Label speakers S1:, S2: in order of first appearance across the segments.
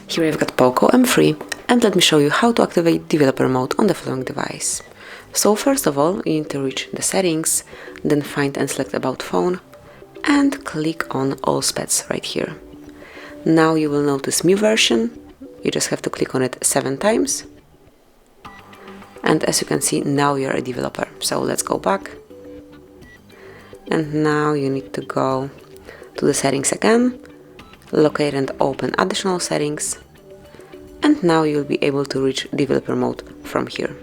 S1: Here I've got POCO M3, and let me show you how to activate developer mode on the following device. So first of all, you need to reach the settings, then find and select about phone, and click on all specs right here. Now you will notice new version. You just have to click on it 7 times. And as you can see, now you're a developer. So let's go back. And now you need to go to the settings again, locate and open additional settings. And now you'll be able to reach developer mode from here.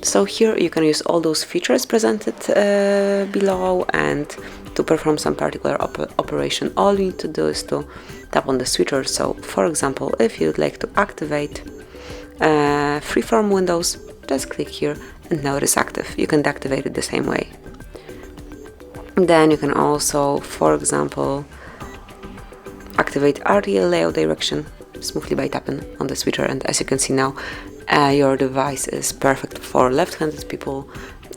S1: So here you can use all those features presented below, and to perform some particular operation, all you need to do is to tap on the switcher. So for example, if you'd like to activate freeform windows, just click here and now it is active. You can deactivate it the same way. Then you can also, for example, activate RTL layout direction smoothly by tapping on the switcher, and as you can see now, your device is perfect for left-handed people,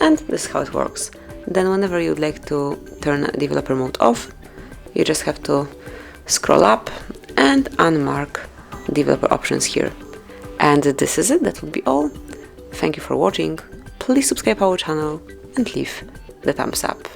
S1: and this is how it works. Then whenever you'd like to turn developer mode off, you just have to scroll up and unmark developer options here. And this is it, that would be all. Thank you for watching, please subscribe our channel and leave the thumbs up.